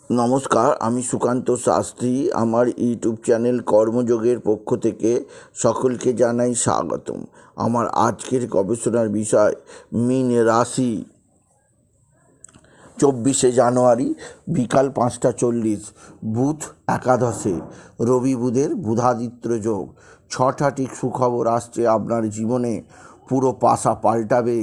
নমস্কার, আমি সুকান্ত শাস্ত্রী। আমার ইউটিউব চ্যানেল কর্মযোগের পক্ষ থেকে সকলকে জানাই স্বাগতম। আমার আজকের গবেষণার বিষয় মীন রাশি। 24শে জানুয়ারি বিকাল 5টা 40, বুধ একাদশে, রবি বুধের বুধাদিত্য যোগ। 6টা সুখবর আসছে আপনার জীবনে, পুরো পাশা পাল্টাবে,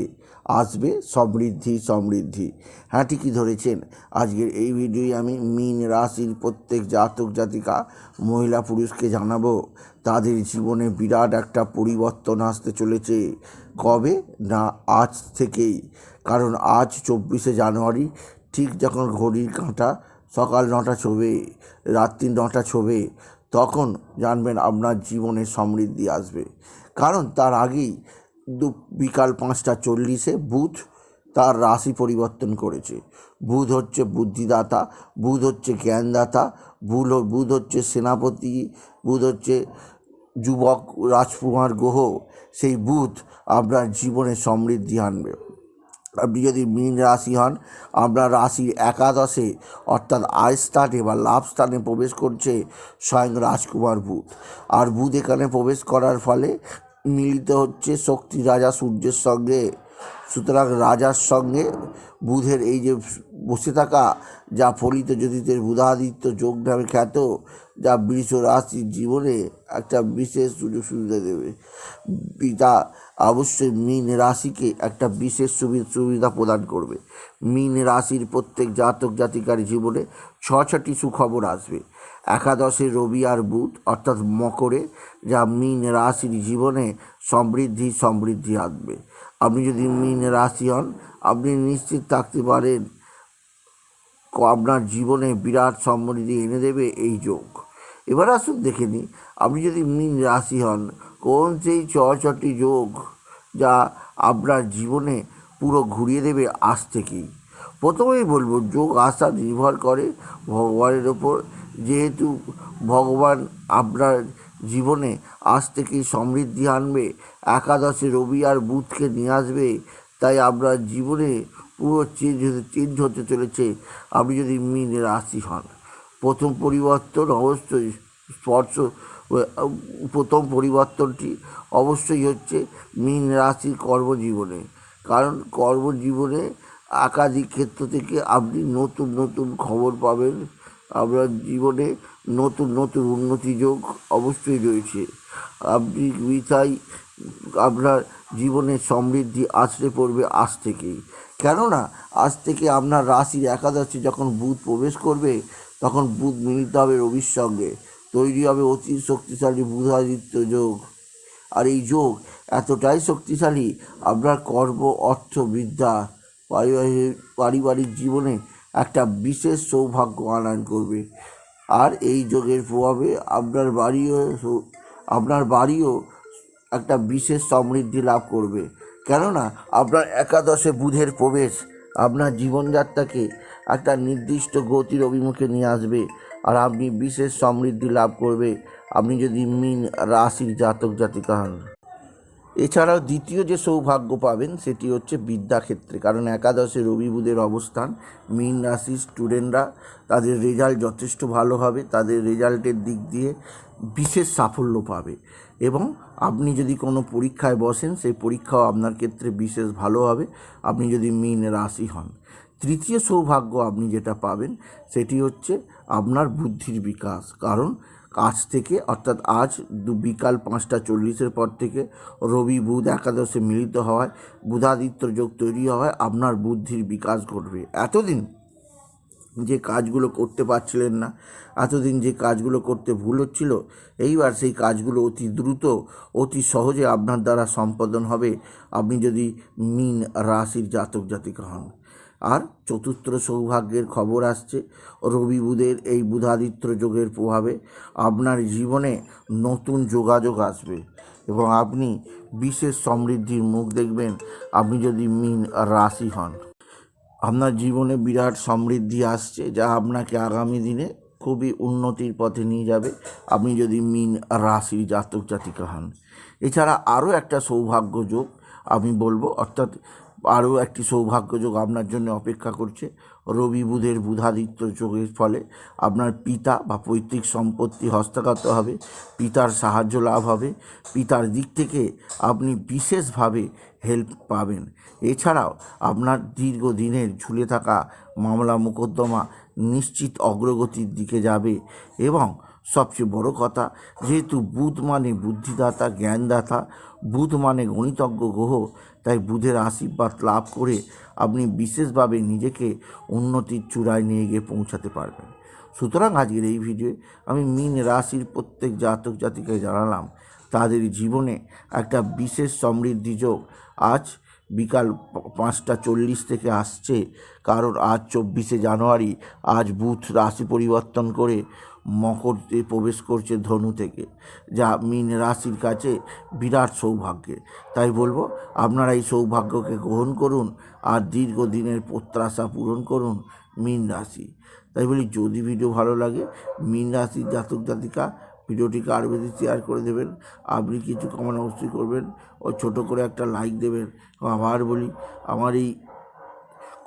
আসবে সমৃদ্ধি সমৃদ্ধি। হ্যাঁ, ঠিকই ধরেছেন। আজকের এই ভিডিওয় আমি মীন রাশির প্রত্যেক জাতক জাতিকা, মহিলা পুরুষকে জানাবো তাদের জীবনে বিরাট একটা পরিবর্তন আসতে চলেছে। কবে না, আজ থেকেই। কারণ আজ 24শে জানুয়ারি, ঠিক যখন ঘড়ির কাঁটা সকাল 9টা ছোঁবে, রাত্রি 9টা ছোঁবে, তখন জানবেন আপনার জীবনে সমৃদ্ধি আসবে। কারণ তার আগেই বিকাল 5টা 40-এ বুধ তার রাশি পরিবর্তন করেছে। বুধ হচ্ছে বুদ্ধিদাতা, বুধ হচ্ছে জ্ঞানদাতা, বুধ হচ্ছে সেনাপতি, বুধ হচ্ছে যুবক রাজকুমার গ্রহ। সেই বুধ আপনার জীবনে সমৃদ্ধি আনবে। আপনি যদি মীন রাশি হন, আপনার রাশির একাদশে অর্থাৎ আয় স্থানে বা লাভ স্থানে প্রবেশ করছে স্বয়ং রাজকুমার বুধ। আর বুধ এখানে প্রবেশ করার ফলে মিলিত হচ্ছে শক্তি রাজা সূর্যের সঙ্গে। সুতরাং রাজার সঙ্গে বুধের এই যে বসে থাকা, যা ফলিত জ্যোতিষের বুধাদিত্য যোগ নামে খ্যাত, যা বৃষ রাশির জীবনে একটা বিশেষ সুযোগ সুবিধা দেবে। পিতা অবশ্যই মীন রাশিকে একটা বিশেষ সুবিধা প্রদান করবে। মীন রাশির প্রত্যেক জাতক জাতিকার জীবনে 6টি সুখবর আসবে। একাদশে রবি আর বুধ অর্থাৎ মকরে, যা মীন রাশির জীবনে সমৃদ্ধি আনবে। আপনি যদি মীন রাশি হন, আপনি নিশ্চিত থাকতে পারেন আপনার জীবনে বিরাট সমৃদ্ধি এনে দেবে এই যোগ। এবার আসুন দেখে নিই, আপনি যদি মীন রাশি হন, কোন সেই 6টি যোগ যা আপনার জীবনে পুরো ঘুরিয়ে দেবে আজ থেকেই। প্রথমেই বলবো, যোগ আসা নির্ভর করে ভগবানের ওপর। যেহেতু ভগবান আপনার জীবনে আজ থেকেই সমৃদ্ধি আনবে, একাদশে রবি আর বুধকে নিয়ে আসবে, তাই আপনার জীবনে পুরো চেঞ্জ হতে চলেছে আপনি যদি মীন রাশি হন। প্রথম পরিবর্তন অবশ্যই প্রথম পরিবর্তনটি অবশ্যই হচ্ছে মীন রাশির কর্মজীবনে। কারণ কর্মজীবনে একাধিক ক্ষেত্র থেকে আপনি নতুন নতুন খবর পাবেন। আপনার জীবনে নতুন নতুন উন্নতি যোগ অবশ্যই রয়েছে। আপনি তাই আপনার জীবনে সমৃদ্ধি আছড়ে পড়বে আজ থেকেই। কেননা আজ থেকে আপনার রাশির একাদশে যখন বুধ প্রবেশ করবে, তখন বুধ মিলিত হবে রবির সঙ্গে, তৈরি হবে অতি শক্তিশালী বুধাদিত্য যোগ। আর এই যোগ এতটাই শক্তিশালী, আপনার কর্ম, অর্থ, বিদ্যা, পারিবারিক জীবনে একটা বিশেষ সৌভাগ্য আনয়ন করবে। আর এই যোগের প্রভাবে আপনার বাড়িও একটা বিশেষ সমৃদ্ধি লাভ করবে। কেননা আপনার একাদশে বুধের প্রবেশ আপনার জীবনযাত্রাকে একটা নির্দিষ্ট গতির অভিমুখে নিয়ে আসবে, আর আপনি বিশেষ সমৃদ্ধি লাভ করবে আপনি যদি মীন রাশির জাতক জাতিকা হন। এছাড়াও দ্বিতীয় যে সৌভাগ্য পাবেন সেটি হচ্ছে বিদ্যাক্ষেত্রে। কারণ একাদশে রবি বুধের অবস্থান, মীন রাশির স্টুডেন্টরা তাদের রেজাল্ট যথেষ্ট ভালো হবে, তাদের রেজাল্টের দিক দিয়ে বিশেষ সাফল্য পাবে। এবং আপনি যদি কোনো পরীক্ষায় বসেন, সেই পরীক্ষাও আপনার ক্ষেত্রে বিশেষ ভালো হবে আপনি যদি মীন রাশি হন। তৃতীয় সৌভাগ্য আপনি যেটা পাবেন সেটি হচ্ছে আপনার বুদ্ধির বিকাশ। কারণ আজ থেকে অর্থাৎ আজ বিকাল 5টা 40-এর পর থেকে রবি বুধ একাদশে মিলিত হওয়ায়, বুধাদিত্য যোগ তৈরি হওয়ায় আপনার বুদ্ধির বিকাশ ঘটবে। এতদিন যে কাজগুলো করতে পারছিলেন না, এতদিন যে কাজগুলো করতে ভুল হচ্ছিল, এইবার সেই কাজগুলো অতি দ্রুত, অতি সহজে আপনার দ্বারা সম্পাদন হবে আপনি যদি মীন রাশির জাতক জাতিকা হন। আর চতুর্থ সৌভাগ্যের খবর আসছে, রবি বুধের এই বুধাদিত্য যোগের প্রভাবে আপনার জীবনে নতুন যোগাযোগ আসবে এবং আপনি বিশেষ সমৃদ্ধির মুখ দেখবেন আপনি যদি মীন রাশি হন। আপনার জীবনে বিরাট সমৃদ্ধি আসছে, যা আপনাকে আগামী দিনে খুবই উন্নতির পথে নিয়ে যাবে আপনি যদি মীন রাশির জাতক জাতিকা হন। এছাড়া আরও একটা সৌভাগ্য যোগ আমি বলবো, অর্থাৎ আরও একটি সৌভাগ্য যোগ আপনার জন্য অপেক্ষা করছে। রবি বুধের বুধাদিত্য যোগের ফলে আপনার পিতা বা পৈতৃক সম্পত্তি হস্তগত হবে, পিতার সাহায্য লাভ হবে, পিতার দিক থেকে আপনি বিশেষভাবে হেল্প পাবেন। এছাড়াও আপনার দীর্ঘদিনের ঝুলে থাকা মামলা মোকদ্দমা নিশ্চিত অগ্রগতির দিকে যাবে। এবং সবচেয়ে বড় কথা, যেহেতু বুধ মানে বুদ্ধিদাতা, জ্ঞানদাতা, বুধ মানে গণিতজ্ঞ গ্রহ, তাই বুধের আশীর্বাদ লাভ করে আপনি বিশেষভাবে নিজেকে উন্নতির চূড়ায় নিয়ে গিয়ে পৌঁছাতে পারবেন। সুতরাং আজকের এই ভিডিওয়ে আমি মীন রাশির প্রত্যেক জাতক জাতিকে জানালাম তাদের জীবনে একটা বিশেষ সমৃদ্ধি যোগ আজ বিকাল 5:40 থেকে আসছে। কারণ আজ 24শে জানুয়ারি, আজ বুধ রাশি পরিবর্তন করে মকরে প্রবেশ করছে ধনু থেকে, যা মীন রাশির কাছে বিরাট সৌভাগ্যের। তাই বলবো আপনারা এই সৌভাগ্যকে গ্রহণ করুন আর দীর্ঘদিনের প্রত্যাশা পূরণ করুন মীন রাশি। তাই বলি, যদি ভিডিও ভালো লাগে মীন রাশির জাতক জাতিকা ভিডিওটিকে আরও বেশি শেয়ার করে দেবেন। আপনি কিছু কমেন্ট অবশ্যই করবেন ও ছোটো করে একটা লাইক দেবেন। আবার বলি, আমার এই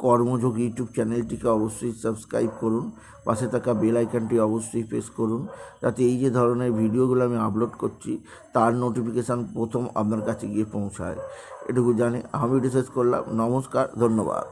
কর্মযোগ ইউটিউব চ্যানেলটিকে অবশ্যই সাবস্ক্রাইব করুন, পাশে থাকা বেল আইকনটি অবশ্যই প্রেস করুন, যাতে এই যে ধরনের ভিডিওগুলো আমি আপলোড করছি তার নোটিফিকেশান প্রথম আপনার কাছে গিয়ে পৌঁছায়। এটুকু জানি আমি ভিডিও শেষ করলাম। নমস্কার, ধন্যবাদ।